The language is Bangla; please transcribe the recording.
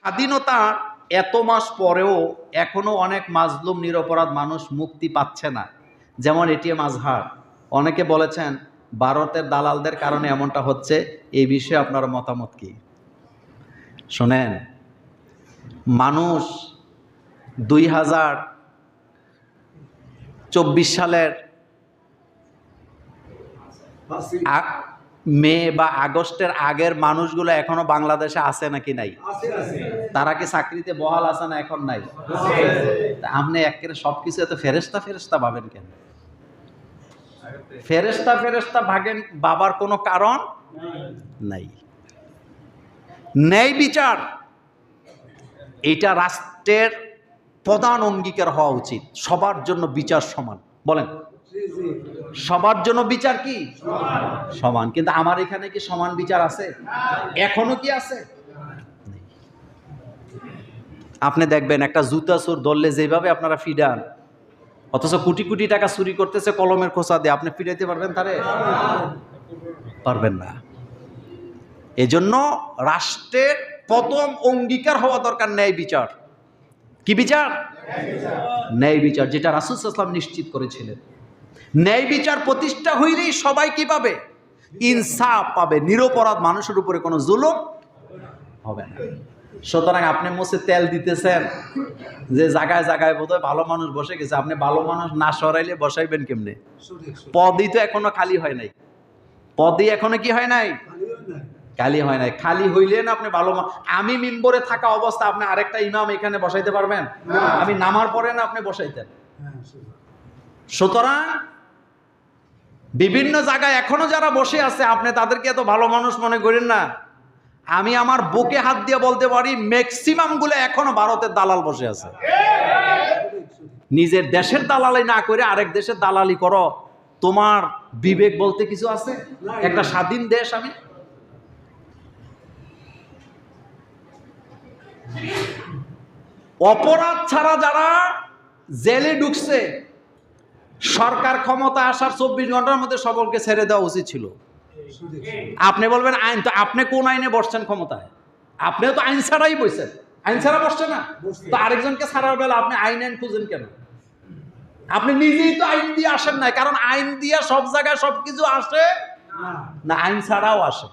স্বাধীনতা এত মাস পরেও এখনো অনেক মাজলুম নিরপরাধ মানুষ মুক্তি পাচ্ছে না। যেমন এটিএম আজহার, অনেকে বলেছেন ভারতের দালালদের কারণে এমনটা হচ্ছে। এই বিষয়ে আপনার মতামত কি? শোনেন, মানুষ 2024 সালের মে বা আগস্টের আগের মানুষগুলো এখনো বাংলাদেশে আছে নাকি নাই? তারা কি চাকরিতে বহাল আছে না? এখন নাই। আপনি একেবারে সবকিছু এত ফেরেশতা ফেরেশতা ভাবেন কেন? ফেরেশতা ফেরেশতা ভাগেন বাবার কোনো কারণ নাই। ন্যায় বিচার এটা রাষ্ট্রের প্রধান অঙ্গীকার হওয়া উচিত। সবার জন্য বিচার সমান। বলেন, সবার জন্য বিচার কি সমান? কিন্তু আমার এখানে কি সমান বিচার আছে? এখনো কি আছে? আপনি দেখবেন একটা জুতা চোর ধরলে যেভাবে আপনারা ফিডান, অথচ কোটি কোটি টাকা চুরি করতেছে কলমের খোঁচা দিয়ে, আপনি ফিরাইতে পারবেন তারে? পারবেন না। এজন্য রাষ্ট্রের প্রথম অঙ্গীকার হওয়া দরকার ন্যায় বিচার। কি বিচার? ন্যায় বিচার, যেটা রাসূল সাল্লাল্লাহু আলাইহি ওয়াসাল্লাম নিশ্চিত করেছিলেন। ন্যায় বিচার প্রতিষ্ঠা হইলেই সবাই কি পাবে? ইনসাফ পাবে। নিরপরাধ মানুষের উপরে কোনো জুলুম হবে না। সুতরাং আপনি মুছে তেল দিতেছেন যে জায়গায় জায়গায় বোধহয় ভালো মানুষ বসে গেছে, আপনি ভালো মানুষ না সরাইলে বসাইবেন কেমনে? পদই তো এখনো খালি হয় নাই। পদই এখনো কি হয় নাই? খালি হয় নাই। খালি হইলে না আপনি ভালো। আমি মিম্বরে থাকা অবস্থা আপনি আরেকটা ইমাম এখানে বসাইতে পারবেন? আমি নামার পরে না আপনি বসাইতেন। সুতরাং বিভিন্ন জায়গায় এখনো যারা বসে আছে আপনি তাদেরকে এত ভালো মানুষ মনে করেন না। আমি আমার বুকে হাত দিয়ে বলতে পারি ম্যাক্সিমাম গুলো এখনো ভারতের দালাল বসে আছে। নিজের দেশের দালালি না করে আরেক দেশের দালালি করো, তোমার বিবেক বলতে কিছু আছে? একটা স্বাধীন দেশ আমি। অপরাধ ছাড়া যারা জেলে ঢুকছে, সরকার ক্ষমতা আসার 24 ঘন্টার মধ্যে সকলকে ছেড়ে দেওয়া উচিত ছিল। আপনি বলবেন আইন, তো আপনি কোন আইনে বসছেন ক্ষমতায়? আপনিও তো আইন ছাড়াই বসছেন। আইন ছাড়া বসছে না তো আরেকজনকে ছাড়ার বেলা আপনি আইন খুঁজেন কেন? আপনি নিজেই তো আইন দিয়ে আসেন নাই, কারণ আইন দিয়ে সব জায়গায় সবকিছু আসে না, আইন ছাড়াও আসে।